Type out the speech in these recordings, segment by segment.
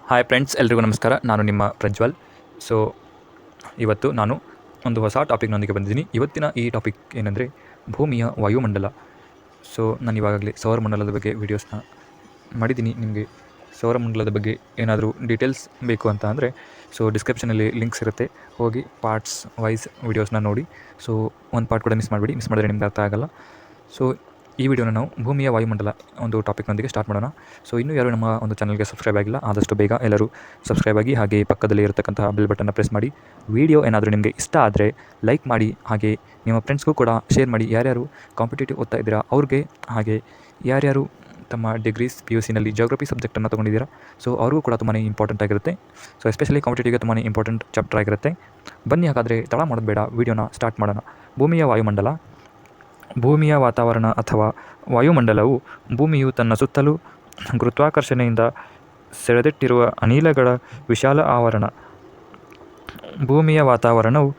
Hi friends, ಎಲ್ರಿಗೂ ನಮಸ್ಕಾರ. ನಾನು ನಿಮ್ಮ ಪ್ರಜ್ವಲ್. ಸೊ ಇವತ್ತು ನಾನು ಒಂದು ಹೊಸ ಟಾಪಿಕ್ನೊಂದಿಗೆ ಬಂದಿದ್ದೀನಿ. ಇವತ್ತಿನ ಈ ಟಾಪಿಕ್ ಏನಂದರೆ ಭೂಮಿಯ ವಾಯುಮಂಡಲ. ಸೊ ನಾನು ಇವಾಗಲೇ ಸೌರಮಂಡಲದ ಬಗ್ಗೆ ವೀಡಿಯೋಸ್ನ ಮಾಡಿದ್ದೀನಿ. ನಿಮಗೆ ಸೌರಮಂಡಲದ ಬಗ್ಗೆ ಏನಾದರೂ ಡೀಟೇಲ್ಸ್ ಬೇಕು ಅಂತ ಅಂದರೆ ಡಿಸ್ಕ್ರಿಪ್ಷನಲ್ಲಿ ಲಿಂಕ್ಸ್ ಇರುತ್ತೆ, ಹೋಗಿ ಪಾರ್ಟ್ಸ್ ವೈಸ್ ವೀಡಿಯೋಸ್ನ ನೋಡಿ. ಸೊ ಒಂದು ಪಾರ್ಟ್ ಕೂಡ ಮಿಸ್ ಮಾಡಿದ್ರೆ ನಿಮ್ಗೆ ಅರ್ಥ ಆಗಲ್ಲ. ಸೊ ಈ ವಿಡಿಯೋನ ನಾವು ಭೂಮಿಯ ವಾಯುಮಂಡಲ ಒಂದು ಟಾಪಿಕ್ನೊಂದಿಗೆ ಸ್ಟಾರ್ಟ್ ಮಾಡೋಣ. ಸೊ ಇನ್ನೂ ಯಾರು ನಮ್ಮ ಒಂದು ಚಾನಲ್ಗೆ ಸಬ್ಸ್ಕ್ರೈಬ್ ಆಗಿಲ್ಲ, ಆದಷ್ಟು ಬೇಗ ಎಲ್ಲರೂ ಸಬ್ಸ್ಕ್ರೈಬ್ ಆಗಿ, ಹಾಗೆ ಪಕ್ಕದಲ್ಲಿ ಇರತಕ್ಕಂತಹ ಬೆಲ್ ಬಟನ್ನ ಪ್ರೆಸ್ ಮಾಡಿ. ವಿಡಿಯೋ ಏನಾದರೂ ನಿಮಗೆ ಇಷ್ಟ ಆದರೆ ಲೈಕ್ ಮಾಡಿ, ಹಾಗೆ ನಿಮ್ಮ ಫ್ರೆಂಡ್ಸ್ಗೂ ಕೂಡ ಶೇರ್ ಮಾಡಿ. ಯಾರ್ಯಾರು ಕಾಂಪಿಟೇಟಿವ್ ಓದ್ತಾ ಇದ್ದೀರಾ ಅವ್ರಿಗೆ, ಹಾಗೆ ಯಾರ್ಯಾರು ತಮ್ಮ ಡಿಗ್ರೀಸ್ PUCನಲ್ಲಿ ಜಿಯೋಗ್ರಫಿ ಸಬ್ಜೆಕ್ಟನ್ನು ತೊಗೊಂಡಿದ್ದೀರಾ, ಸೊ ಅವ್ರಿಗೂ ಕೂಡ ತುಂಬಾ ಇಂಪಾರ್ಟೆಂಟ್ ಆಗಿರುತ್ತೆ. ಸೊ ಎಸ್ಪೆಷಲಿ ಕಾಂಪಿಟೇಟಿವ್ಗೆ ತುಂಬಾ ಇಂಪಾರ್ಟೆಂಟ್ ಚಾಪ್ಟರ್ ಆಗಿರುತ್ತೆ. ಬನ್ನಿ, ಹಾಗಾದರೆ ತಡ ಮಾಡೋದು ಬೇಡ, ವಿಡಿಯೋನ ಸ್ಟಾರ್ಟ್ ಮಾಡೋಣ. ಭೂಮಿಯ ವಾಯುಮಂಡಲ. ಭೂಮಿಯ ವಾತಾವರಣ ಅಥವಾ ವಾಯುಮಂಡಲವು ಭೂಮಿಯು ತನ್ನ ಸುತ್ತಲೂ ಗುರುತ್ವಾಕರ್ಷಣೆಯಿಂದ ಸೆಳೆದಿಟ್ಟಿರುವ ಅನಿಲಗಳ ವಿಶಾಲ ಆವರಣ. ಭೂಮಿಯ ವಾತಾವರಣವು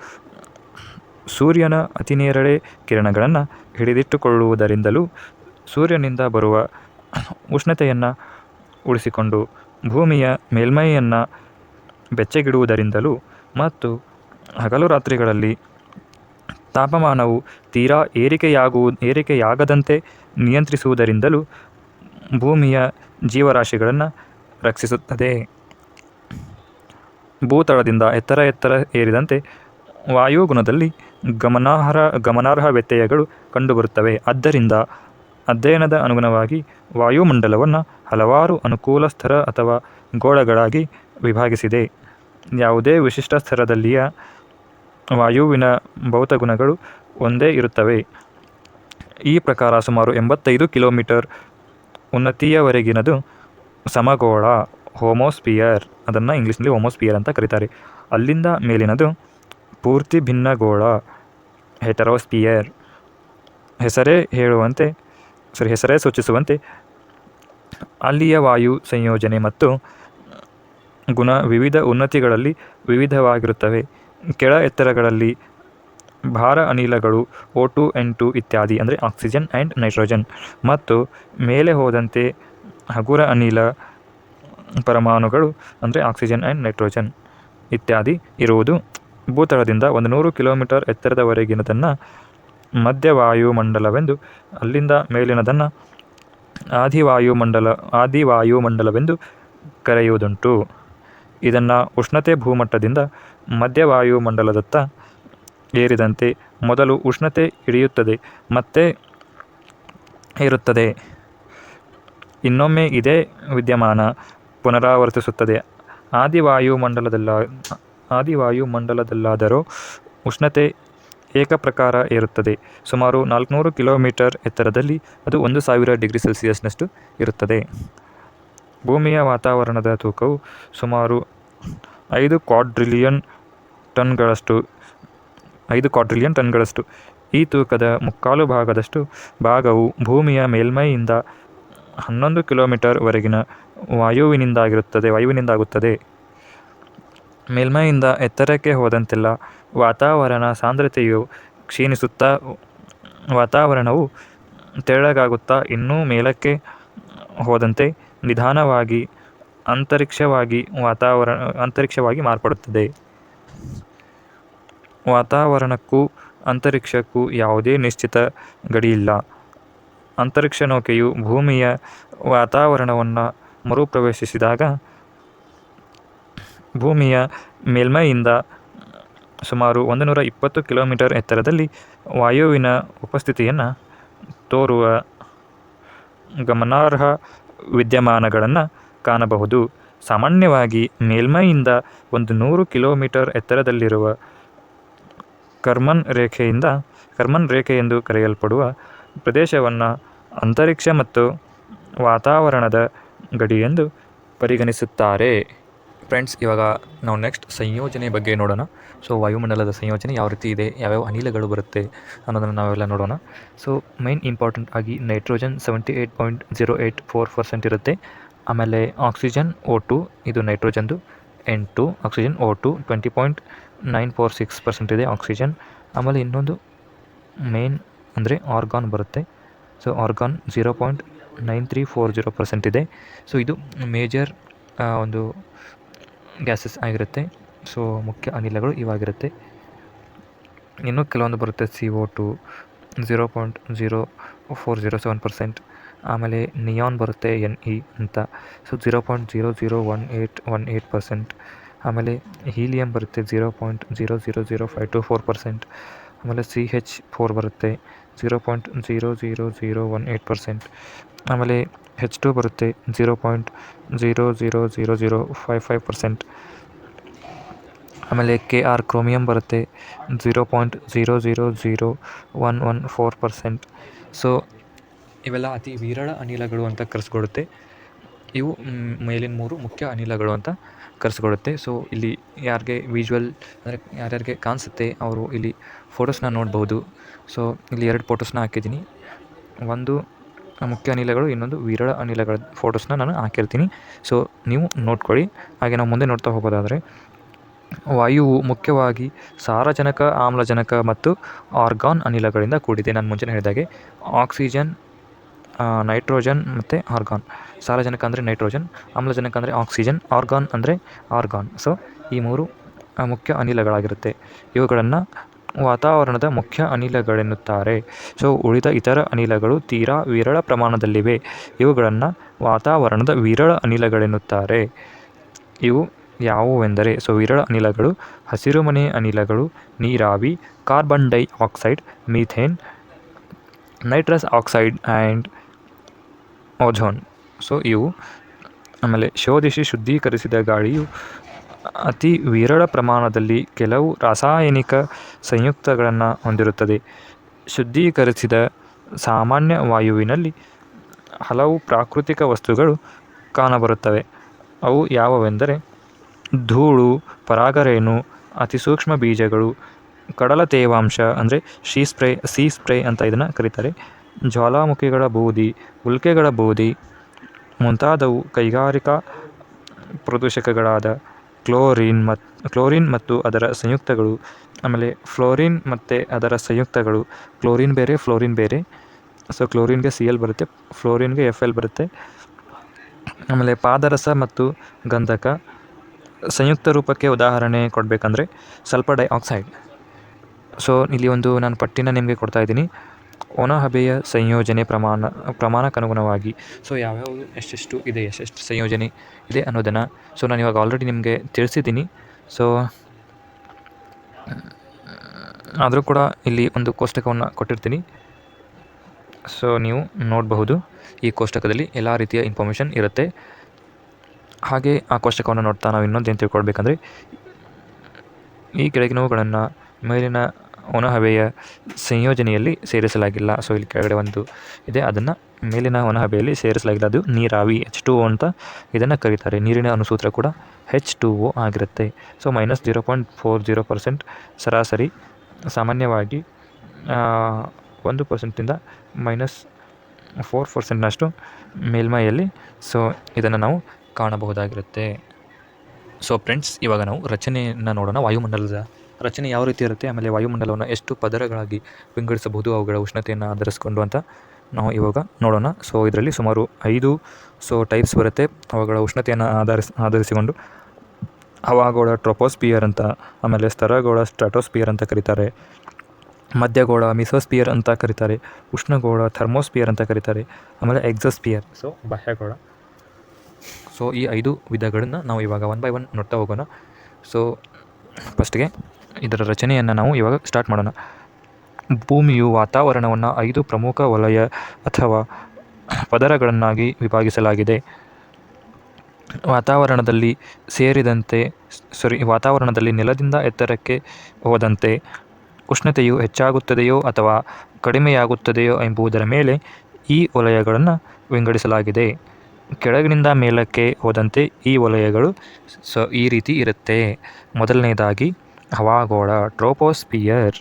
ಸೂರ್ಯನ ಅತಿನೇರಳೆ ಕಿರಣಗಳನ್ನು ಹಿಡಿದಿಟ್ಟುಕೊಳ್ಳುವುದರಿಂದಲೂ, ಸೂರ್ಯನಿಂದ ಬರುವ ಉಷ್ಣತೆಯನ್ನು ಉಳಿಸಿಕೊಂಡು ಭೂಮಿಯ ಮೇಲ್ಮೈಯನ್ನು ಬೆಚ್ಚಗಿಡುವುದರಿಂದಲೂ, ಮತ್ತು ಹಗಲು ರಾತ್ರಿಗಳಲ್ಲಿ ತಾಪಮಾನವು ತೀರಾ ಏರಿಕೆಯಾಗದಂತೆ ನಿಯಂತ್ರಿಸುವುದರಿಂದಲೂ ಭೂಮಿಯ ಜೀವರಾಶಿಗಳನ್ನು ರಕ್ಷಿಸುತ್ತದೆ. ಭೂತಳದಿಂದ ಎತ್ತರ ಏರಿದಂತೆ ವಾಯುಗುಣದಲ್ಲಿ ಗಮನಾರ್ಹ ವ್ಯತ್ಯಯಗಳು ಕಂಡುಬರುತ್ತವೆ. ಆದ್ದರಿಂದ ಅಧ್ಯಯನದ ಅನುಗುಣವಾಗಿ ವಾಯುಮಂಡಲವನ್ನು ಹಲವಾರು ಅನುಕೂಲ ಸ್ತರ ಅಥವಾ ಗೋಳಗಳಾಗಿ ವಿಭಾಗಿಸಿದೆ. ಯಾವುದೇ ವಿಶಿಷ್ಟ ಸ್ತರದಲ್ಲಿಯ ವಾಯುವಿನ ಭೌತಗುಣಗಳು ಒಂದೇ ಇರುತ್ತವೆ. ಈ ಪ್ರಕಾರ ಸುಮಾರು 85 ಕಿಲೋಮೀಟರ್ ಉನ್ನತಿಯವರೆಗಿನದು ಸಮಗೋಳ, ಹೋಮೋಸ್ಪಿಯರ್, ಅದನ್ನು ಇಂಗ್ಲೀಷ್ನಲ್ಲಿ ಹೋಮೋಸ್ಪಿಯರ್ ಅಂತ ಕರೀತಾರೆ. ಅಲ್ಲಿಂದ ಮೇಲಿನದು ಪೂರ್ತಿ ಭಿನ್ನಗೋಳ, ಹೆಟರೋಸ್ಪಿಯರ್. ಹೆಸರೇ ಸೂಚಿಸುವಂತೆ ಅಲ್ಲಿಯ ವಾಯು ಸಂಯೋಜನೆ ಮತ್ತು ಗುಣ ವಿವಿಧ ಉನ್ನತಿಗಳಲ್ಲಿ ವಿವಿಧವಾಗಿರುತ್ತವೆ. ಕೆಳ ಎತ್ತರಗಳಲ್ಲಿ ಭಾರ ಅನಿಲಗಳು O2, N2 ಇತ್ಯಾದಿ, ಅಂದರೆ ಆಕ್ಸಿಜನ್ ಆ್ಯಂಡ್ ನೈಟ್ರೋಜನ್, ಮತ್ತು ಮೇಲೆ ಹೋದಂತೆ ಹಗುರ ಅನಿಲ ಪರಮಾಣುಗಳು, ಅಂದರೆ ಆಕ್ಸಿಜನ್ ಆ್ಯಂಡ್ ನೈಟ್ರೋಜನ್ ಇತ್ಯಾದಿ ಇರುವುದು. ಭೂತಳದಿಂದ 100 ಕಿಲೋಮೀಟರ್ ಎತ್ತರದವರೆಗಿನದನ್ನು ಮಧ್ಯವಾಯುಮಂಡಲವೆಂದು, ಅಲ್ಲಿಂದ ಮೇಲಿನದನ್ನು ಆದಿವಾಯುಮಂಡಲವೆಂದು ಕರೆಯುವುದುಂಟು. ಇದನ್ನು ಉಷ್ಣತೆ ಭೂಮಟ್ಟದಿಂದ ಮಧ್ಯವಾಯುಮಂಡಲದತ್ತ ಏರಿದಂತೆ ಮೊದಲು ಉಷ್ಣತೆ ಇಳಿಯುತ್ತದೆ, ಮತ್ತೆ ಏರುತ್ತದೆ. ಇನ್ನೊಮ್ಮೆ ಇದೇ ವಿದ್ಯಮಾನ ಪುನರಾವರ್ತಿಸುತ್ತದೆ. ಆದಿವಾಯುಮಂಡಲದಲ್ಲಾದರೋ ಉಷ್ಣತೆ ಏಕಪ್ರಕಾರ ಏರುತ್ತದೆ. ಸುಮಾರು 400 ಕಿಲೋಮೀಟರ್ ಎತ್ತರದಲ್ಲಿ ಅದು 1000 ಡಿಗ್ರಿ ಸೆಲ್ಸಿಯಸ್ನಷ್ಟು ಇರುತ್ತದೆ. ಭೂಮಿಯ ವಾತಾವರಣದ ತೂಕವು ಸುಮಾರು 5 ಕ್ವಾಡ್ರಿಲಿಯನ್ ಟನ್ಗಳಷ್ಟು. ಈ ತೂಕದ ಮುಕ್ಕಾಲು ಭಾಗವು ಭೂಮಿಯ ಮೇಲ್ಮೈಯಿಂದ 11 ಕಿಲೋಮೀಟರ್ ವರೆಗಿನ ವಾಯುವಿನಿಂದಾಗುತ್ತದೆ. ಮೇಲ್ಮೈಯಿಂದ ಎತ್ತರಕ್ಕೆ ಹೋದಂತೆಲ್ಲ ವಾತಾವರಣ ಸಾಂದ್ರತೆಯು ಕ್ಷೀಣಿಸುತ್ತಾ ವಾತಾವರಣವು ತೆಳ್ಳಗಾಗುತ್ತಾ ಇನ್ನೂ ಮೇಲಕ್ಕೆ ಹೋದಂತೆ ನಿಧಾನವಾಗಿ ಅಂತರಿಕ್ಷವಾಗಿ ಮಾರ್ಪಡುತ್ತದೆ. ವಾತಾವರಣಕ್ಕೂ ಅಂತರಿಕ್ಷಕ್ಕೂ ಯಾವುದೇ ನಿಶ್ಚಿತ ಗಡಿಯಿಲ್ಲ. ಅಂತರಿಕ್ಷ ನೌಕೆಯು ಭೂಮಿಯ ವಾತಾವರಣವನ್ನು ಮರುಪ್ರವೇಶಿಸಿದಾಗ ಭೂಮಿಯ ಮೇಲ್ಮೈಯಿಂದ ಸುಮಾರು 120 ಕಿಲೋಮೀಟರ್ ಎತ್ತರದಲ್ಲಿ ವಾಯುವಿನ ಉಪಸ್ಥಿತಿಯನ್ನು ತೋರುವ ಗಮನಾರ್ಹ ವಿದ್ಯಮಾನಗಳನ್ನು ಕಾಣಬಹುದು. ಸಾಮಾನ್ಯವಾಗಿ ಮೇಲ್ಮೈಯಿಂದ 100 ಕಿಲೋಮೀಟರ್ ಎತ್ತರದಲ್ಲಿರುವ ಕರ್ಮನ್ ರೇಖೆ ಎಂದು ಕರೆಯಲ್ಪಡುವ ಪ್ರದೇಶವನ್ನು ಅಂತರಿಕ್ಷ ಮತ್ತು ವಾತಾವರಣದ ಗಡಿ ಎಂದು ಪರಿಗಣಿಸುತ್ತಾರೆ. ಫ್ರೆಂಡ್ಸ್, ಇವಾಗ ನಾವು ನೆಕ್ಸ್ಟ್ ಸಂಯೋಜನೆ ಬಗ್ಗೆ ನೋಡೋಣ. ಸೊ ವಾಯುಮಂಡಲದ ಸಂಯೋಜನೆ ಯಾವ ರೀತಿ ಇದೆ, ಯಾವ್ಯಾವ ಅನಿಲಗಳು ಬರುತ್ತೆ ಅನ್ನೋದನ್ನು ನಾವೆಲ್ಲ ನೋಡೋಣ. ಸೊ ಮೈನ್ ಇಂಪಾರ್ಟೆಂಟ್ ಆಗಿ ನೈಟ್ರೋಜನ್ 78.084% ಇರುತ್ತೆ. ಆಮೇಲೆ ಆಕ್ಸಿಜನ್ O2, ಇದು ನೈಟ್ರೋಜನ್ದು. N2 ಆಕ್ಸಿಜನ್ O2 20.946% ಇದೆ ಆಕ್ಸಿಜನ್. ಆಮೇಲೆ ಇನ್ನೊಂದು ಮೇನ್ ಅಂದರೆ ಆರ್ಗಾನ್ ಬರುತ್ತೆ. ಸೊ ಆರ್ಗಾನ್ 0.9340% ಇದೆ. ಸೊ ಇದು ಮೇಜರ್ ಒಂದು ಗ್ಯಾಸಸ್ ಆಗಿರುತ್ತೆ. ಸೊ ಮುಖ್ಯ ಅನಿಲಗಳು ಇವಾಗಿರುತ್ತೆ. ಇನ್ನೂ ಕೆಲವೊಂದು ಬರುತ್ತೆ CO2 0.0407%. ಆಮೇಲೆ ನಿಯಾನ್ ಬರುತ್ತೆ NE ಅಂತ, ಸೊ 0.0018%. ಆಮೇಲೆ ಹೀಲಿಯಂ ಬರುತ್ತೆ 0.000524%. ಆಮೇಲೆ CH4 ಬರುತ್ತೆ 0.00018%. ಆಮೇಲೆ H2 ಬರುತ್ತೆ 0.000055%. ಆಮೇಲೆ KR ಕ್ರೋಮಿಯಂ ಬರುತ್ತೆ 0.000114%. ಸೊ ಇವೆಲ್ಲ ಅತಿ ವಿರಳ ಅನಿಲಗಳು ಅಂತ ಕರೆಸ್ಕೊಡುತ್ತೆ. ಇವು ಮೇಲಿನ 3 ಮುಖ್ಯ ಅನಿಲಗಳು ಅಂತ ಕರೆಸ್ಕೊಡುತ್ತೆ. ಸೊ ಇಲ್ಲಿ ಯಾರಿಗೆ ವಿಜುವಲ್ ಅಂದರೆ ಯಾರ್ಯಾರಿಗೆ ಕಾಣಿಸುತ್ತೆ ಅವರು ಇಲ್ಲಿ ಫೋಟೋಸ್ನ ನೋಡ್ಬೋದು. ಸೊ ಇಲ್ಲಿ 2 ಫೋಟೋಸ್ನ ಹಾಕಿದ್ದೀನಿ. ಒಂದು ಮುಖ್ಯ ಅನಿಲಗಳು, ಇನ್ನೊಂದು ವಿರಳ ಅನಿಲಗಳ ಫೋಟೋಸ್ನ ನಾನು ಹಾಕಿರ್ತೀನಿ. ಸೊ ನೀವು ನೋಡ್ಕೊಳ್ಳಿ. ಹಾಗೆ ನಾವು ಮುಂದೆ ನೋಡ್ತಾ ಹೋಗೋದಾದರೆ, ವಾಯುವು ಮುಖ್ಯವಾಗಿ ಸಾರಜನಕ, ಆಮ್ಲಜನಕ ಮತ್ತು ಆರ್ಗಾನ್ ಅನಿಲಗಳಿಂದ ಕೂಡಿದೆ. ನಾನು ಮುಂಚೆನೇ ಹೇಳಿದಾಗೆ ಆಕ್ಸಿಜನ್, ನೈಟ್ರೋಜನ್ ಮತ್ತು ಆರ್ಗಾನ್. ಸಾರಜನಕ ಅಂದರೆ ನೈಟ್ರೋಜನ್, ಆಮ್ಲಜನಕ ಅಂದರೆ ಆಕ್ಸಿಜನ್, ಆರ್ಗಾನ್ ಅಂದರೆ ಆರ್ಗಾನ್. ಸೊ ಈ 3 ಮುಖ್ಯ ಅನಿಲಗಳಾಗಿರುತ್ತೆ. ಇವುಗಳನ್ನು ವಾತಾವರಣದ ಮುಖ್ಯ ಅನಿಲಗಳೆನ್ನುತ್ತಾರೆ. ಸೊ ಉಳಿದ ಇತರ ಅನಿಲಗಳು ತೀರಾ ವಿರಳ ಪ್ರಮಾಣದಲ್ಲಿವೆ. ಇವುಗಳನ್ನು ವಾತಾವರಣದ ವಿರಳ ಅನಿಲಗಳೆನ್ನುತ್ತಾರೆ. ಇವು ಯಾವುವೆಂದರೆ, ಸೊ ವಿರಳ ಅನಿಲಗಳು: ಹಸಿರುಮನೆ ಅನಿಲಗಳು, ನೀರಾವಿ, carbon dioxide, methane, nitrous oxide and ozone. So ಇವು. ಆಮೇಲೆ ಶೋಧಿಸಿ ಶುದ್ಧೀಕರಿಸಿದ ಗಾಳಿಯು ಅತಿ ವಿರಳ ಪ್ರಮಾಣದಲ್ಲಿ ಕೆಲವು ರಾಸಾಯನಿಕ ಸಂಯುಕ್ತಗಳನ್ನು ಹೊಂದಿರುತ್ತದೆ. ಶುದ್ಧೀಕರಿಸಿದ ಸಾಮಾನ್ಯ ವಾಯುವಿನಲ್ಲಿ ಹಲವು ಪ್ರಾಕೃತಿಕ ವಸ್ತುಗಳು ಕಾಣಬರುತ್ತವೆ. ಅವು ಯಾವುವೆಂದರೆ ಧೂಳು, ಪರಾಗರೇಣು, ಅತಿಸೂಕ್ಷ್ಮ ಬೀಜಗಳು, ಕಡಲ ತೇವಾಂಶ ಅಂದರೆ ಸೀ ಸ್ಪ್ರೇ ಅಂತ ಇದನ್ನು ಕರೀತಾರೆ, ಜ್ವಾಲಾಮುಖಿಗಳ ಬೂದಿ, ಉಲ್ಕೆಗಳ ಬೂದಿ ಮುಂತಾದವು. ಕೈಗಾರಿಕಾ ಪ್ರದೂಷಕಗಳಾದ ಕ್ಲೋರಿನ್ ಮತ್ತು ಅದರ ಸಂಯುಕ್ತಗಳು. ಆಮೇಲೆ ಫ್ಲೋರಿನ್ ಮತ್ತು ಅದರ ಸಂಯುಕ್ತಗಳು. ಕ್ಲೋರಿನ್ ಬೇರೆ, ಫ್ಲೋರಿನ್ ಬೇರೆ. ಸೊ ಕ್ಲೋರಿನ್ಗೆ Cl ಬರುತ್ತೆ, ಫ್ಲೋರಿನ್ಗೆ Fl ಬರುತ್ತೆ. ಆಮೇಲೆ ಪಾದರಸ ಮತ್ತು ಗಂಧಕ. ಸಂಯುಕ್ತ ರೂಪಕ್ಕೆ ಉದಾಹರಣೆ ಕೊಡಬೇಕಂದ್ರೆ ಸಲ್ಫರ್ ಡೈಆಕ್ಸೈಡ್. ಸೊ ಇಲ್ಲಿ ಒಂದು ನಾನು ಪಟ್ಟಿನ ನಿಮಗೆ ಕೊಡ್ತಾ ಇದ್ದೀನಿ. ಒಣಹಬೆಯ ಸಂಯೋಜನೆ ಪ್ರಮಾಣಕ್ಕನುಗುಣವಾಗಿ. ಸೊ ಯಾವ್ಯಾವುದು ಎಷ್ಟೆಷ್ಟು ಇದೆ, ಎಷ್ಟೆಷ್ಟು ಸಂಯೋಜನೆ ಇದೆ ಅನ್ನೋದನ್ನು ನಾನು ಇವಾಗ ಆಲ್ರೆಡಿ ನಿಮಗೆ ತಿಳಿಸಿದ್ದೀನಿ. ಸೊ ಆದರೂ ಕೂಡ ಇಲ್ಲಿ ಒಂದು ಕೋಷ್ಟಕವನ್ನು ಕೊಟ್ಟಿರ್ತೀನಿ. ಸೊ ನೀವು ನೋಡಬಹುದು. ಈ ಕೋಷ್ಟಕದಲ್ಲಿ ಎಲ್ಲ ರೀತಿಯ ಇನ್ಫಾರ್ಮೇಷನ್ ಇರುತ್ತೆ. ಹಾಗೆ ಆ ಕೋಷ್ಟಕವನ್ನು ನೋಡ್ತಾ ನಾವು ಇನ್ನೊಂದು ಏನು ತಿಳ್ಕೊಳ್ಬೇಕಂದ್ರೆ, ಈ ಕೆಳಗಿನವುಗಳನ್ನು ಮೇಲಿನ ಒಣಹಬೆಯ ಸಂಯೋಜನೆಯಲ್ಲಿ ಸೇರಿಸಲಾಗಿಲ್ಲ. ಸೊ ಇಲ್ಲಿ ಕೆಳಗಡೆ ಒಂದು ಇದೆ, ಅದನ್ನು ಮೇಲಿನ ಒಣಹಬೆಯಲ್ಲಿ ಸೇರಿಸಲಾಗಿಲ್ಲ. ಅದು ನೀರಾವಿ, H2O ಅಂತ ಇದನ್ನು ಕರೀತಾರೆ. ನೀರಿನ ಅಣುಸೂತ್ರ ಕೂಡ H2O ಆಗಿರುತ್ತೆ. ಸೊ -0.40% ಸರಾಸರಿ. ಸಾಮಾನ್ಯವಾಗಿ 1%ಇಂದ -4%ನಷ್ಟು ಮೇಲ್ಮೈಯಲ್ಲಿ ಸೊ ಇದನ್ನು ನಾವು ಕಾಣಬಹುದಾಗಿರುತ್ತೆ. ಸೊ ಫ್ರೆಂಡ್ಸ್, ಇವಾಗ ನಾವು ರಚನೆಯನ್ನು ನೋಡೋಣ. ವಾಯುಮಂಡಲದ ರಚನೆ ಯಾವ ರೀತಿ ಇರುತ್ತೆ, ಆಮೇಲೆ ವಾಯುಮಂಡಲವನ್ನು ಎಷ್ಟು ಪದರಗಳಾಗಿ ವಿಂಗಡಿಸಬಹುದು, ಅವುಗಳ ಉಷ್ಣತೆಯನ್ನು ಆಧರಿಸಿಕೊಂಡು ಅಂತ ನಾವು ಇವಾಗ ನೋಡೋಣ. ಸೊ ಇದರಲ್ಲಿ ಸುಮಾರು 5 ಟೈಪ್ಸ್ ಬರುತ್ತೆ. ಅವುಗಳ ಉಷ್ಣತೆಯನ್ನು ಆಧರಿಸಿಕೊಂಡು ಹವಾಗೋಳ ಟ್ರೋಪೋಸ್ಪಿಯರ್ ಅಂತ, ಆಮೇಲೆ ಸ್ತರಗೋಳ ಸ್ಟ್ರಾಟೋಸ್ಪಿಯರ್ ಅಂತ ಕರೀತಾರೆ, ಮಧ್ಯಗೋಳ ಮಿಸೋಸ್ಪಿಯರ್ ಅಂತ ಕರೀತಾರೆ, ಉಷ್ಣಗೋಳ ಥರ್ಮೋಸ್ಪಿಯರ್ ಅಂತ ಕರೀತಾರೆ, ಆಮೇಲೆ ಎಕ್ಸೋಸ್ಪಿಯರ್ ಸೊ ಬಾಹ್ಯಗೋಳ. ಸೊ ಈ 5 ವಿಧಗಳನ್ನು ನಾವು ಇವಾಗ 1 by 1 ನೋಡ್ತಾ ಹೋಗೋಣ. ಸೊ ಫಸ್ಟ್ಗೆ ಇದರ ರಚನೆಯನ್ನು ನಾವು ಇವಾಗ ಸ್ಟಾರ್ಟ್ ಮಾಡೋಣ. ಭೂಮಿಯು ವಾತಾವರಣವನ್ನು 5 ಪ್ರಮುಖ ವಲಯ ಅಥವಾ ಪದರಗಳನ್ನಾಗಿ ವಿಭಾಗಿಸಲಾಗಿದೆ. ವಾತಾವರಣದಲ್ಲಿ ನೆಲದಿಂದ ಎತ್ತರಕ್ಕೆ ಹೋದಂತೆ ಉಷ್ಣತೆಯು ಹೆಚ್ಚಾಗುತ್ತದೆಯೋ ಅಥವಾ ಕಡಿಮೆಯಾಗುತ್ತದೆಯೋ ಎಂಬುದರ ಮೇಲೆ ಈ ವಲಯಗಳನ್ನು ವಿಂಗಡಿಸಲಾಗಿದೆ. ಕೆಳಗಿನಿಂದ ಮೇಲಕ್ಕೆ ಹೋದಂತೆ ಈ ವಲಯಗಳು ಈ ರೀತಿ ಇರುತ್ತೆ. ಮೊದಲನೇದಾಗಿ ಹವಾಗೋಳ ಟ್ರೋಪೋಸ್ಪಿಯರ್.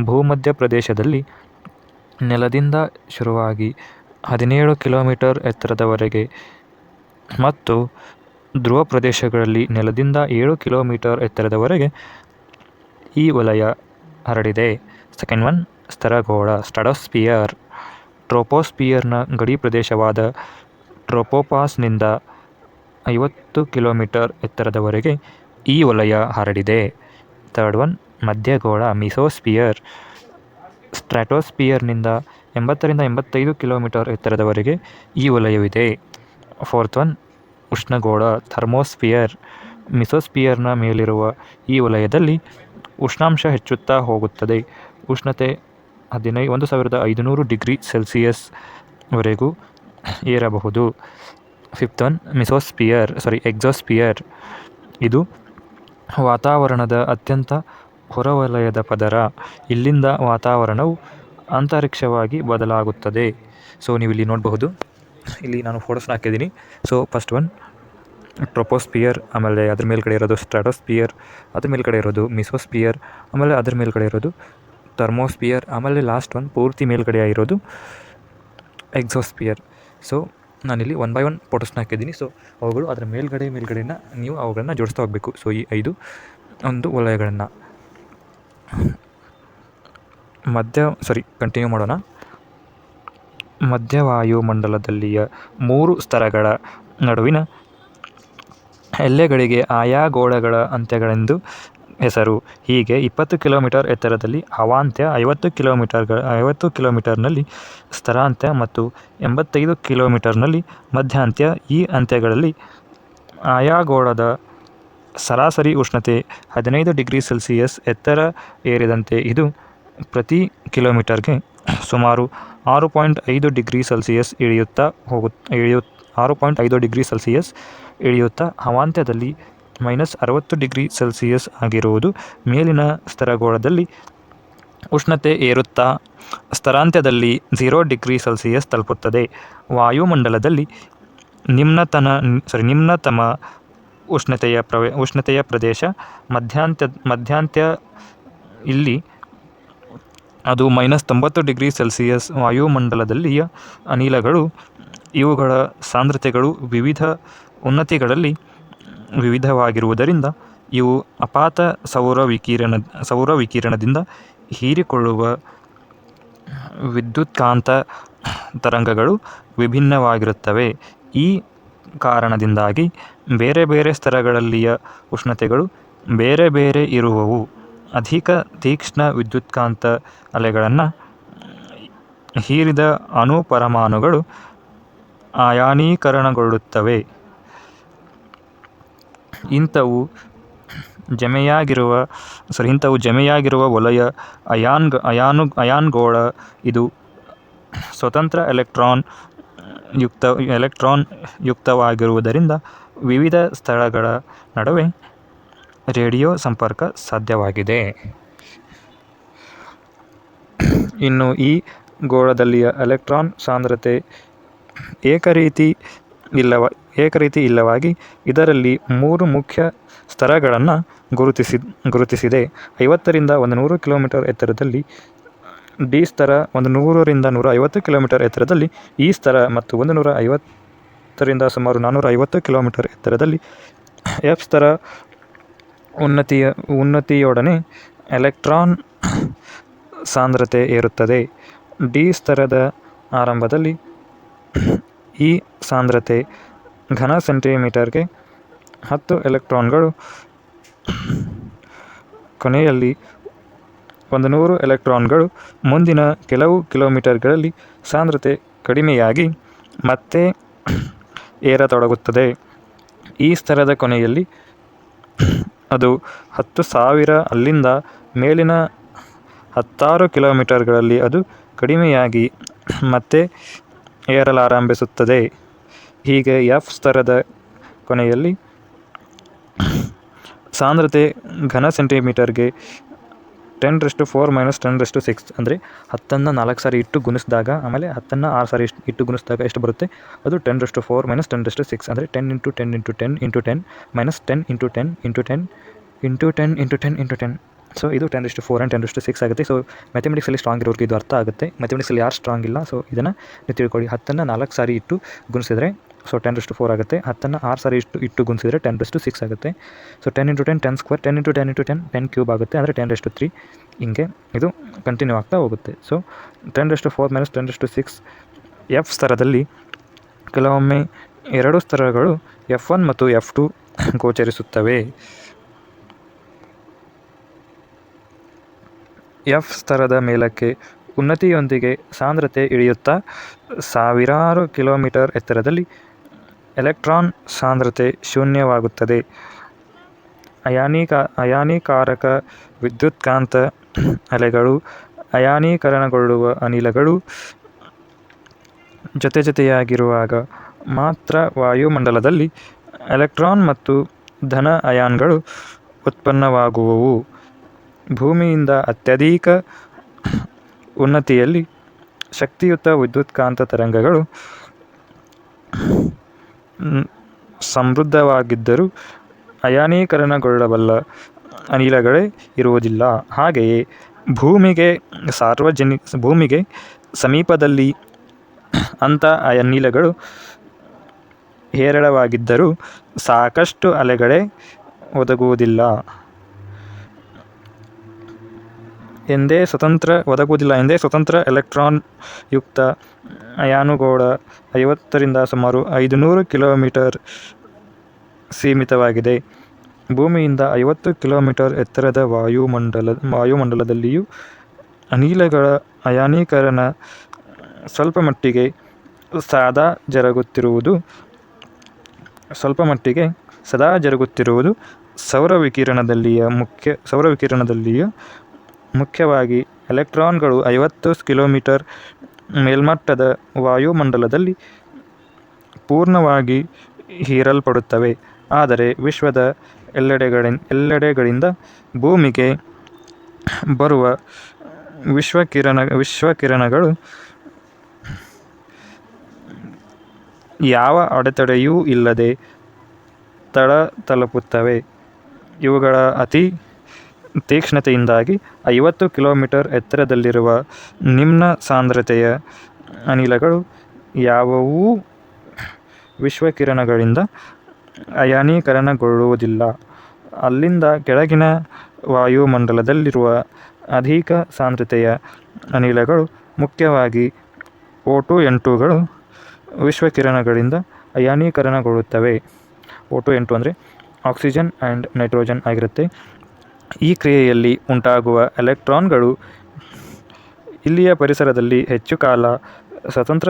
ಭೂಮಧ್ಯ ಪ್ರದೇಶದಲ್ಲಿ ನೆಲದಿಂದ ಶುರುವಾಗಿ 17 ಕಿಲೋಮೀಟರ್ ಎತ್ತರದವರೆಗೆ ಮತ್ತು ಧ್ರುವ ಪ್ರದೇಶಗಳಲ್ಲಿ ನೆಲದಿಂದ 7 ಕಿಲೋಮೀಟರ್ ಎತ್ತರದವರೆಗೆ ಈ ವಲಯ ಹರಡಿದೆ. ಸೆಕೆಂಡ್ ಒನ್ ಸ್ತರಗೋಳ ಸ್ಟ್ರಾಟೋಸ್ಪಿಯರ್. ಟ್ರೋಪೋಸ್ಪಿಯರ್ನ ಗಡಿ ಪ್ರದೇಶವಾದ ಟ್ರೋಪೋಪಾಸ್ನಿಂದ 50 ಕಿಲೋಮೀಟರ್ ಎತ್ತರದವರೆಗೆ ಈ ವಲಯ ಹರಡಿದೆ. ಥರ್ಡ್ ಒನ್, ಮಧ್ಯಗೋಳ ಮಿಸೋಸ್ಫಿಯರ್ ಸ್ಟ್ರಾಟೋಸ್ಫಿಯರ್ನಿಂದ 80ರಿಂದ 85 ಕಿಲೋಮೀಟರ್ ಎತ್ತರದವರೆಗೆ ಈ ವಲಯವಿದೆ. ಫೋರ್ತ್ ಒನ್, ಉಷ್ಣಗೋಳ ಥರ್ಮೋಸ್ಫಿಯರ್ ಮಿಸೋಸ್ಫಿಯರ್ನ ಮೇಲಿರುವ ಈ ವಲಯದಲ್ಲಿ ಉಷ್ಣಾಂಶ ಹೆಚ್ಚುತ್ತಾ ಹೋಗುತ್ತದೆ. ಉಷ್ಣತೆ 1500 ಡಿಗ್ರಿ ಸೆಲ್ಸಿಯಸ್ ವರೆಗೂ ಏರಬಹುದು. Fifth one, ಎಕ್ಸೋಸ್ಫಿಯರ್. ಇದು ವಾತಾವರಣದ ಅತ್ಯಂತ ಹೊರವಲಯದ ಪದರ. ಇಲ್ಲಿಂದ ವಾತಾವರಣವು ಅಂತರಿಕ್ಷವಾಗಿ ಬದಲಾಗುತ್ತದೆ. ಸೊ ನೀವು ಇಲ್ಲಿ ನೋಡಬಹುದು, ಇಲ್ಲಿ ನಾನು ಫೋಟೋಸ್ನ ಹಾಕಿದ್ದೀನಿ. ಸೊ ಫಸ್ಟ್ ಒನ್ ಟ್ರೋಪೋಸ್ಫಿಯರ್, ಆಮೇಲೆ ಅದ್ರ ಮೇಲ್ಗಡೆ ಇರೋದು ಸ್ಟ್ರಾಟೋಸ್ಫಿಯರ್, ಅದ್ರ ಮೇಲ್ಗಡೆ ಇರೋದು ಮಿಸೋಸ್ಫಿಯರ್, ಆಮೇಲೆ ಅದ್ರ ಮೇಲ್ಗಡೆ ಇರೋದು ಥರ್ಮೋಸ್ಫಿಯರ್, ಆಮೇಲೆ ಲಾಸ್ಟ್ ಒನ್ ಪೂರ್ತಿ ಮೇಲ್ಗಡೆ ಇರೋದು ಎಕ್ಸೋಸ್ಫಿಯರ್. ಸೊ ನಾನಿಲ್ಲಿ 1 by 1 ಫೋಟೋಸ್ನ ಹಾಕಿದ್ದೀನಿ. ಸೊ ಅವುಗಳು ಅದರ ಮೇಲ್ಗಡೆನ ನೀವು ಅವುಗಳನ್ನ ಜೋಡಿಸ್ತಾ ಹೋಗಬೇಕು. ಸೊ ಈ 5 ಒಂದು ವಲಯಗಳನ್ನು ಕಂಟಿನ್ಯೂ ಮಾಡೋಣ. ಮಧ್ಯವಾಯುಮಂಡಲದಲ್ಲಿಯ 3 ಸ್ತರಗಳ ನಡುವಿನ ಎಲ್ಲೆಗಳಿಗೆ ಆಯಾ ಗೋಳಗಳ ಅಂತ್ಯಗಳೆಂದು ಹೆಸರು. ಹೀಗೆ 20 ಕಿಲೋಮೀಟರ್ ಎತ್ತರದಲ್ಲಿ ಅವಾಂತ್ಯ, 50 ಕಿಲೋಮೀಟರ್ನಲ್ಲಿ ಸ್ತರಾಂತ್ಯ ಮತ್ತು 85 ಕಿಲೋಮೀಟರ್ನಲ್ಲಿ ಮಧ್ಯಾಂತ್ಯ. ಈ ಅಂತ್ಯಗಳಲ್ಲಿ ಆಯಾ ಗೋಳದ ಸರಾಸರಿ ಉಷ್ಣತೆ 15 ಡಿಗ್ರಿ ಸೆಲ್ಸಿಯಸ್ ಎತ್ತರ ಏರಿದಂತೆ ಇದು ಪ್ರತಿ ಕಿಲೋಮೀಟರ್ಗೆ ಸುಮಾರು 6.5 ಡಿಗ್ರಿ ಸೆಲ್ಸಿಯಸ್ ಇಳಿಯುತ್ತಾ ಅವಾಂತ್ಯದಲ್ಲಿ -60 ಡಿಗ್ರಿ ಸೆಲ್ಸಿಯಸ್ ಆಗಿರುವುದು. ಮೇಲಿನ ಸ್ತರಗೋಳದಲ್ಲಿ ಉಷ್ಣತೆ ಏರುತ್ತಾ ಸ್ತರಾಂತ್ಯದಲ್ಲಿ 0 ಡಿಗ್ರಿ ಸೆಲ್ಸಿಯಸ್ ತಲುಪುತ್ತದೆ. ವಾಯುಮಂಡಲದಲ್ಲಿ ನಿಮ್ನತಮ ಉಷ್ಣತೆಯ ಪ್ರದೇಶ ಮಧ್ಯಾಂತ್ಯ. ಇಲ್ಲಿ ಅದು -90 ಡಿಗ್ರಿ ಸೆಲ್ಸಿಯಸ್. ವಾಯುಮಂಡಲದಲ್ಲಿಯ ಅನಿಲಗಳು, ಇವುಗಳ ಸಾಂದ್ರತೆಗಳು ವಿವಿಧ ಉನ್ನತಿಗಳಲ್ಲಿ ವಿವಿಧವಾಗಿರುವುದರಿಂದ ಇವು ಅಪಾತ ಸೌರ ವಿಕಿರಣದಿಂದ ಹೀರಿಕೊಳ್ಳುವ ವಿದ್ಯುತ್ಕಾಂತ ತರಂಗಗಳು ವಿಭಿನ್ನವಾಗಿರುತ್ತವೆ. ಈ ಕಾರಣದಿಂದಾಗಿ ಬೇರೆ ಬೇರೆ ಸ್ತರಗಳಲ್ಲಿಯ ಉಷ್ಣತೆಗಳು ಬೇರೆ ಬೇರೆ ಇರುವವು. ಅಧಿಕ ತೀಕ್ಷ್ಣ ವಿದ್ಯುತ್ಕಾಂತ ಅಲೆಗಳನ್ನು ಹೀರಿದ ಅಣುಪರಮಾಣುಗಳು ಅಯಾನೀಕರಣಗೊಳ್ಳುತ್ತವೆ. ಇಂಥವು ಜಮೆಯಾಗಿರುವ ವಲಯ ಅಯಾನ್ಗೋಳ. ಇದು ಸ್ವತಂತ್ರ ಎಲೆಕ್ಟ್ರಾನ್ ಯುಕ್ತವಾಗಿರುವುದರಿಂದ ವಿವಿಧ ಸ್ಥಳಗಳ ನಡುವೆ ರೇಡಿಯೋ ಸಂಪರ್ಕ ಸಾಧ್ಯವಾಗಿದೆ. ಇನ್ನು ಈ ಗೋಳದಲ್ಲಿಯ ಎಲೆಕ್ಟ್ರಾನ್ ಸಾಂದ್ರತೆ ಏಕರೀತಿ ಇಲ್ಲವಾಗಿ ಇದರಲ್ಲಿ 3 ಮುಖ್ಯ ಸ್ತರಗಳನ್ನು ಗುರುತಿಸಿದೆ. 50ರಿಂದ 100 ಕಿಲೋಮೀಟರ್ ಎತ್ತರದಲ್ಲಿ ಡಿ ಸ್ತರ, 100ರಿಂದ 150 ಕಿಲೋಮೀಟರ್ ಎತ್ತರದಲ್ಲಿ ಇ ಸ್ತರ ಮತ್ತು 150ರಿಂದ ಸುಮಾರು 450 ಕಿಲೋಮೀಟರ್ ಎತ್ತರದಲ್ಲಿ ಎಫ್ ಸ್ತರ. ಉನ್ನತಿಯೊಡನೆ ಎಲೆಕ್ಟ್ರಾನ್ ಸಾಂದ್ರತೆ ಏರುತ್ತದೆ. ಡಿ ಸ್ತರದ ಆರಂಭದಲ್ಲಿ ಈ ಸಾಂದ್ರತೆ ಘನ ಸೆಂಟಿಮೀಟರ್ಗೆ 10 ಎಲೆಕ್ಟ್ರಾನ್ಗಳು, ಕೊನೆಯಲ್ಲಿ 100 ಎಲೆಕ್ಟ್ರಾನ್ಗಳು. ಮುಂದಿನ ಕೆಲವು ಕಿಲೋಮೀಟರ್ಗಳಲ್ಲಿ ಸಾಂದ್ರತೆ ಕಡಿಮೆಯಾಗಿ ಮತ್ತೆ ಏರತೊಡಗುತ್ತದೆ. ಈ ಸ್ತರದ ಕೊನೆಯಲ್ಲಿ ಅದು 10,000, ಅಲ್ಲಿಂದ ಮೇಲಿನ 16 ಕಿಲೋಮೀಟರ್ಗಳಲ್ಲಿ ಅದು ಕಡಿಮೆಯಾಗಿ ಮತ್ತೆ ಏರಲಾರಂಭಿಸುತ್ತದೆ. ಹೀಗೆ ಎಫ್ ಸ್ತರದ ಕೊನೆಯಲ್ಲಿ ಸಾಂದ್ರತೆ ಘನ ಸೆಂಟಿಮೀಟರ್ಗೆ 10⁴ - 10⁶, ಅಂದರೆ 10ನ್ನು 4 ಸಾರಿ ಇಟ್ಟು ಗುಣಿಸಿದಾಗ, ಆಮೇಲೆ 10ನ್ನು 6 ಸಾರಿ ಇಟ್ಟು ಗುಣಿಸಿದಾಗ ಎಷ್ಟು ಬರುತ್ತೆ? ಅದು 10⁴ - 10⁶, ಅಂದರೆ 10 × 10 × 10 × 10 - 10 × 10 × 10 × 10 × 10 × 10. ಸೊ ಇದು 10⁴ and 10⁶ ಆಗುತ್ತೆ. ಸೊ ಮ್ಯಾಥಮೆಟಿಕ್ಸಲ್ಲಿ ಸ್ಟ್ರಾಂಗ್ ಇರೋರಿಗೆ ಇದು ಅರ್ಥ ಆಗುತ್ತೆ. ಮ್ಯಾಥಮೆಟಿಕ್ಸಲ್ಲಿ ಯಾರು ಸ್ಟ್ರಾಂಗ್ ಇಲ್ಲ, ಸೊ ಇದನ್ನು ನೀವು ತಿಳ್ಕೊಳ್ಳಿ. 10ನ್ನು 4 ಸಾರಿ ಇಟ್ಟು ಗುಣಿಸಿದ್ರೆ ಸೊ 10⁴ ಆಗುತ್ತೆ. 10ನ್ನು 6 ಸಾರಿ ಇಟ್ಟು ಗುಣಿಸಿದ್ರೆ 10⁶ ಆಗುತ್ತೆ. ಸೊ 10 × 10 10 ಸ್ಕ್ವೇರ್, 10 × 10 × 10 10³ ಆಗುತ್ತೆ, ಅಂದರೆ 10⁵. ಹಿಂಗೆ ಇದು ಕಂಟಿನ್ಯೂ ಆಗ್ತಾ ಹೋಗುತ್ತೆ. ಸೊ 10⁴ - 10⁶. ಎಫ್ ಸ್ತರದಲ್ಲಿ ಕೆಲವೊಮ್ಮೆ 2 ಸ್ತರಗಳು F1 ಮತ್ತು F2 ಗೋಚರಿಸುತ್ತವೆ. F ಸ್ತರದ ಮೇಲಕ್ಕೆ ಉನ್ನತಿಯೊಂದಿಗೆ ಸಾಂದ್ರತೆ ಇಳಿಯುತ್ತಾ ಸಾವಿರಾರು ಕಿಲೋಮೀಟರ್ ಎತ್ತರದಲ್ಲಿ ಎಲೆಕ್ಟ್ರಾನ್ ಸಾಂದ್ರತೆ ಶೂನ್ಯವಾಗುತ್ತದೆ. ಅಯಾನೀಕಾರಕ ವಿದ್ಯುತ್ಕಾಂತ ಅಲೆಗಳು, ಅಯಾನೀಕರಣಗೊಳ್ಳುವ ಅನಿಲಗಳು ಜೊತೆಯಾಗಿರುವಾಗ ಮಾತ್ರ ವಾಯುಮಂಡಲದಲ್ಲಿ ಎಲೆಕ್ಟ್ರಾನ್ ಮತ್ತು ಧನ ಅಯಾನ್ಗಳು ಉತ್ಪನ್ನವಾಗುವುವು. ಭೂಮಿಯಿಂದ ಅತ್ಯಧಿಕ ಉನ್ನತಿಯಲ್ಲಿ ಶಕ್ತಿಯುತ ವಿದ್ಯುತ್ಕಾಂತ ತರಂಗಗಳು ಸಮೃದ್ಧವಾಗಿದ್ದರೂ ಅಯಾನೀಕರಣಗೊಳ್ಳಬಲ್ಲ ಅನಿಲಗಳೇ ಇರುವುದಿಲ್ಲ. ಹಾಗೆಯೇ ಭೂಮಿಗೆ ಸಮೀಪದಲ್ಲಿ ಅಂಥ ಅನಿಲಗಳು ಹೇರಳವಾಗಿದ್ದರೂ ಸಾಕಷ್ಟು ಅಲೆಗಳೇ ಒದಗುವುದಿಲ್ಲ ಎಂದೇ ಸ್ವತಂತ್ರ ಎಲೆಕ್ಟ್ರಾನ್ ಯುಕ್ತ ಅಯಾನುಗೋಳ 50 ರಿಂದ ಸುಮಾರು 500 ಕಿಲೋಮೀಟರ್ ಸೀಮಿತವಾಗಿದೆ. ಭೂಮಿಯಿಂದ 50 ಕಿಲೋಮೀಟರ್ ಎತ್ತರದ ವಾಯುಮಂಡಲದಲ್ಲಿಯೂ ಅನಿಲಗಳ ಅಯಾನೀಕರಣ ಸ್ವಲ್ಪಮಟ್ಟಿಗೆ ಸದಾ ಜರುಗುತ್ತಿರುವುದು ಸೌರವಿಕಿರಣದಲ್ಲಿಯೂ ಮುಖ್ಯವಾಗಿ ಎಲೆಕ್ಟ್ರಾನ್ಗಳು 50 ಕಿಲೋಮೀಟರ್ ಮೇಲ್ಮಟ್ಟದ ವಾಯುಮಂಡಲದಲ್ಲಿ ಪೂರ್ಣವಾಗಿ ಹೀರಲ್ಪಡುತ್ತವೆ. ಆದರೆ ವಿಶ್ವದ ಎಲ್ಲೆಡೆಗಳಿಂದ ಭೂಮಿಗೆ ಬರುವ ವಿಶ್ವಕಿರಣಗಳು ಯಾವ ಅಡೆತಡೆಯೂ ಇಲ್ಲದೆ ತಳ ತಲುಪುತ್ತವೆ. ಇವುಗಳ ಅತಿ ತೀಕ್ಷ್ಣತೆಯಿಂದಾಗಿ 50 ಕಿಲೋಮೀಟರ್ ಎತ್ತರದಲ್ಲಿರುವ ನಿಮ್ನ ಸಾಂದ್ರತೆಯ ಅನಿಲಗಳು ಯಾವುವೂ ವಿಶ್ವಕಿರಣಗಳಿಂದ ಅಯಾನೀಕರಣಗೊಳ್ಳುವುದಿಲ್ಲ. ಅಲ್ಲಿಂದ ಕೆಳಗಿನ ವಾಯುಮಂಡಲದಲ್ಲಿರುವ ಅಧಿಕ ಸಾಂದ್ರತೆಯ ಅನಿಲಗಳು, ಮುಖ್ಯವಾಗಿ O2, N2ಗಳು ವಿಶ್ವಕಿರಣಗಳಿಂದ ಅಯಾನೀಕರಣಗೊಳ್ಳುತ್ತವೆ. O2, N2 ಅಂದರೆ ಆಕ್ಸಿಜನ್ ಆ್ಯಂಡ್ ನೈಟ್ರೋಜನ್ ಆಗಿರುತ್ತೆ. ಈ ಕ್ರಿಯೆಯಲ್ಲಿ ಉಂಟಾಗುವ ಎಲೆಕ್ಟ್ರಾನ್ಗಳು ಇಲ್ಲಿಯ ಪರಿಸರದಲ್ಲಿ ಹೆಚ್ಚು ಕಾಲ ಸ್ವತಂತ್ರ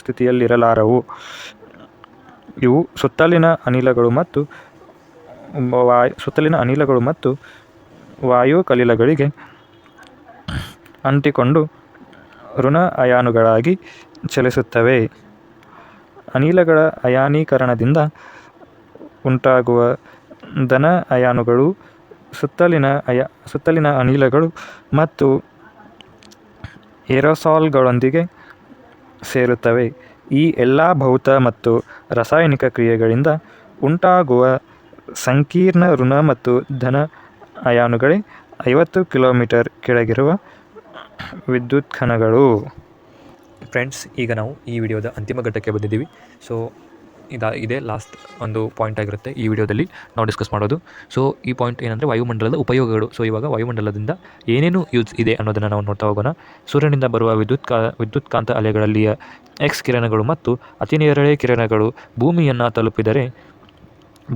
ಸ್ಥಿತಿಯಲ್ಲಿರಲಾರವು. ಇವು ಸುತ್ತಲಿನ ಅನಿಲಗಳು ಮತ್ತು ವಾಯುಕಲಿಲಗಳಿಗೆ ಅಂಟಿಕೊಂಡು ಋಣ ಅಯಾನುಗಳಾಗಿ ಚಲಿಸುತ್ತವೆ. ಅನಿಲಗಳ ಅಯಾನೀಕರಣದಿಂದ ಉಂಟಾಗುವ ಧನ ಅಯಾನುಗಳು ಸುತ್ತಲಿನ ಅನಿಲಗಳು ಮತ್ತು ಏರೋಸಾಲ್ಗಳೊಂದಿಗೆ ಸೇರುತ್ತವೆ. ಈ ಎಲ್ಲ ಭೌತ ಮತ್ತು ರಾಸಾಯನಿಕ ಕ್ರಿಯೆಗಳಿಂದ ಉಂಟಾಗುವ ಸಂಕೀರ್ಣ ಋಣ ಮತ್ತು ಧನ ಅಯಾನುಗಳೇ 50 ಕಿಲೋಮೀಟರ್ ಕೆಳಗಿರುವ ವಿದ್ಯುತ್ಕಣಗಳು. ಫ್ರೆಂಡ್ಸ್, ಈಗ ನಾವು ಈ ವಿಡಿಯೋದ ಅಂತಿಮ ಘಟ್ಟಕ್ಕೆ ಬಂದಿದ್ದೀವಿ. ಸೊ ಇದೇ ಲಾಸ್ಟ್ ಒಂದು ಪಾಯಿಂಟ್ ಆಗಿರುತ್ತೆ ಈ ವಿಡಿಯೋದಲ್ಲಿ ನಾವು ಡಿಸ್ಕಸ್ ಮಾಡೋದು. ಸೊ ಈ ಪಾಯಿಂಟ್ ಏನಂದರೆ ವಾಯುಮಂಡಲದ ಉಪಯೋಗಗಳು. ಸೊ ಇವಾಗ ವಾಯುಮಂಡಲದಿಂದ ಏನೇನು ಯೂಸ್ ಇದೆ ಅನ್ನೋದನ್ನು ನಾವು ನೋಡ್ತಾ ಹೋಗೋಣ. ಸೂರ್ಯನಿಂದ ಬರುವ ವಿದ್ಯುತ್ಕಾಂತ ಅಲೆಗಳಲ್ಲಿಯ ಎಕ್ಸ್ ಕಿರಣಗಳು ಮತ್ತು ಅತಿನೇರಳೆ ಕಿರಣಗಳು ಭೂಮಿಯನ್ನು ತಲುಪಿದರೆ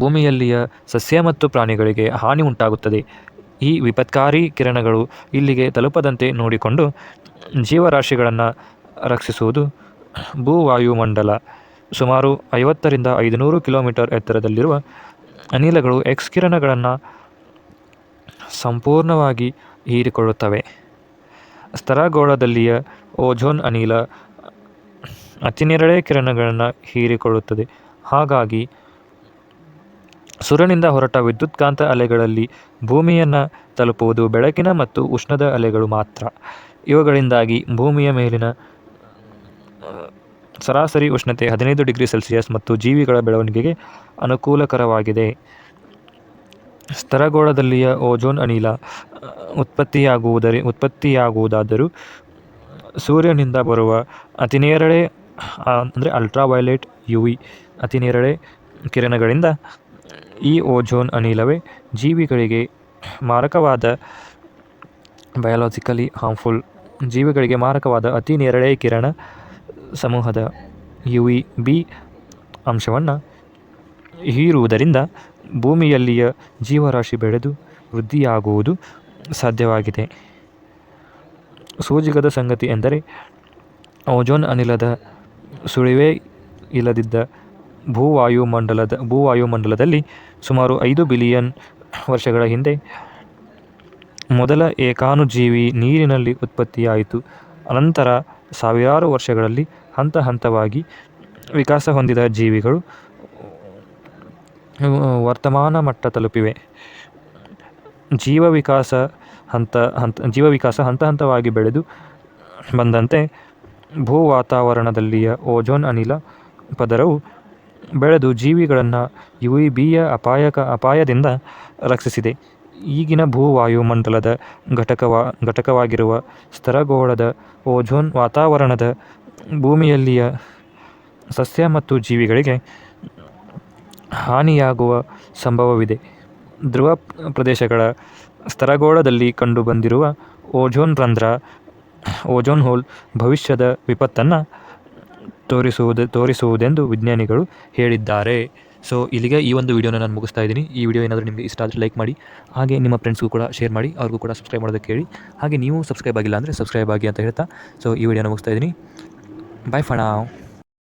ಭೂಮಿಯಲ್ಲಿಯ ಸಸ್ಯ ಮತ್ತು ಪ್ರಾಣಿಗಳಿಗೆ ಹಾನಿ ಉಂಟಾಗುತ್ತದೆ. ಈ ವಿಪತ್ಕಾರಿ ಕಿರಣಗಳು ಇಲ್ಲಿಗೆ ತಲುಪದಂತೆ ನೋಡಿಕೊಂಡು ಜೀವರಾಶಿಗಳನ್ನು ರಕ್ಷಿಸುವುದು ಭೂವಾಯುಮಂಡಲ. ಸುಮಾರು 50 ರಿಂದ 500 ಕಿಲೋಮೀಟರ್ ಎತ್ತರದಲ್ಲಿರುವ ಅನಿಲಗಳು ಎಕ್ಸ್ ಕಿರಣಗಳನ್ನು ಸಂಪೂರ್ಣವಾಗಿ ಹೀರಿಕೊಳ್ಳುತ್ತವೆ. ಸ್ತರಗೋಳದಲ್ಲಿಯ ಓಝೋನ್ ಅನಿಲ ಅತಿನೇರಳೆ ಕಿರಣಗಳನ್ನು ಹೀರಿಕೊಳ್ಳುತ್ತದೆ. ಹಾಗಾಗಿ ಸೂರ್ಯನಿಂದ ಹೊರಟ ವಿದ್ಯುತ್ಕಾಂತ ಅಲೆಗಳಲ್ಲಿ ಭೂಮಿಯನ್ನು ತಲುಪುವುದು ಬೆಳಕಿನ ಮತ್ತು ಉಷ್ಣದ ಅಲೆಗಳು ಮಾತ್ರ. ಇವುಗಳಿಂದಾಗಿ ಭೂಮಿಯ ಮೇಲಿನ ಸರಾಸರಿ ಉಷ್ಣತೆ 15 ಡಿಗ್ರಿ ಸೆಲ್ಸಿಯಸ್ ಮತ್ತು ಜೀವಿಗಳ ಬೆಳವಣಿಗೆಗೆ ಅನುಕೂಲಕರವಾಗಿದೆ. ಸ್ತರಗೋಳದಲ್ಲಿಯ ಓಝೋನ್ ಅನಿಲ ಉತ್ಪತ್ತಿಯಾಗುವುದಾದರೂ ಸೂರ್ಯನಿಂದ ಬರುವ ಅತಿನೇರಳೆ ಅಂದರೆ ಅಲ್ಟ್ರಾವೈಲೆಟ್ UV ಅತಿನೇರಳೆ ಕಿರಣಗಳಿಂದ. ಈ ಓಝೋನ್ ಅನಿಲವೇ ಜೀವಿಗಳಿಗೆ ಮಾರಕವಾದ ಬಯಾಲಜಿಕಲಿ ಹಾರ್ಮ್ಫುಲ್ ಜೀವಿಗಳಿಗೆ ಮಾರಕವಾದ ಅತಿ ನೇರಳೆ ಕಿರಣ ಸಮೂಹದ UVB ಅಂಶವನ್ನು ಹೀರುವುದರಿಂದ ಭೂಮಿಯಲ್ಲಿಯ ಜೀವರಾಶಿ ಬೆಳೆದು ವೃದ್ಧಿಯಾಗುವುದು ಸಾಧ್ಯವಾಗಿದೆ. ಸೋಜಿಗದ ಸಂಗತಿ ಎಂದರೆ ಓಜೋನ್ ಅನಿಲದ ಸುಳಿವೇ ಇಲ್ಲದಿದ್ದ ಭೂವಾಯುಮಂಡಲದಲ್ಲಿ ಸುಮಾರು 5 ಬಿಲಿಯನ್ ವರ್ಷಗಳ ಹಿಂದೆ ಮೊದಲ ಏಕಾಣುಜೀವಿ ನೀರಿನಲ್ಲಿ ಉತ್ಪತ್ತಿಯಾಯಿತು. ಅನಂತರ ಸಾವಿರಾರು ವರ್ಷಗಳಲ್ಲಿ ಹಂತ ಹಂತವಾಗಿ ವಿಕಾಸ ಹೊಂದಿದ ಜೀವಿಗಳು ವರ್ತಮಾನ ಮಟ್ಟ ತಲುಪಿವೆ. ಜೀವವಿಕಾಸ ಹಂತ ಹಂತವಾಗಿ ಬೆಳೆದು ಬಂದಂತೆ ಭೂ ವಾತಾವರಣದಲ್ಲಿಯ ಓಜೋನ್ ಅನಿಲ ಪದರವು ಬೆಳೆದು ಜೀವಿಗಳನ್ನು UVBಯ ಅಪಾಯದಿಂದ ರಕ್ಷಿಸಿದೆ. ಈಗಿನ ಭೂವಾಯುಮಂಡಲದ ಘಟಕವಾಗಿರುವ ಸ್ತರಗೋಳದ ಓಜೋನ್ ವಾತಾವರಣದ ಭೂಮಿಯಲ್ಲಿಯ ಸಸ್ಯ ಮತ್ತು ಜೀವಿಗಳಿಗೆ ಹಾನಿಯಾಗುವ ಸಂಭವವಿದೆ. ಧ್ರುವ ಪ್ರದೇಶಗಳ ಸ್ತರಗೋಳದಲ್ಲಿ ಕಂಡುಬಂದಿರುವ ಓಜೋನ್ ರಂಧ್ರ ಓಜೋನ್ ಹೋಲ್ ಭವಿಷ್ಯದ ವಿಪತ್ತನ್ನು ತೋರಿಸುವುದೆಂದು ವಿಜ್ಞಾನಿಗಳು ಹೇಳಿದ್ದಾರೆ. ಸೊ ಇಲ್ಲಿಗೆ ಈ ಒಂದು ವಿಡಿಯೋನ ನಾನು ಮುಗಿಸ್ತಾ ಇದ್ದೀನಿ. ಈ ವಿಡಿಯೋ ಏನಾದರೂ ನಿಮಗೆ ಇಷ್ಟ ಆದರೆ ಲೈಕ್ ಮಾಡಿ, ಹಾಗೆ ನಿಮ್ಮ ಫ್ರೆಂಡ್ಸ್ಗೂ ಕೂಡ ಶೇರ್ ಮಾಡಿ, ಅವ್ರಿಗೂ ಕೂಡ ಸಬ್ಸ್ಕ್ರೈಬ್ ಮಾಡೋದಕ್ಕೆ ಹೇಳಿ. ಹಾಗೆ ನೀವು ಸಬ್ಸ್ಕ್ರೈಬ್ ಆಗಿಲ್ಲ ಅಂದರೆ ಸಬ್ಸ್ಕ್ರೈಬ್ ಆಗಿ ಅಂತ ಹೇಳ್ತಾ ಸೊ ಈ ವಿಡಿಯೋನ ಮುಗಿಸ್ತಾ ಇದ್ದೀನಿ. ಬಾಯ್ ಫಾರ್ ನೌ.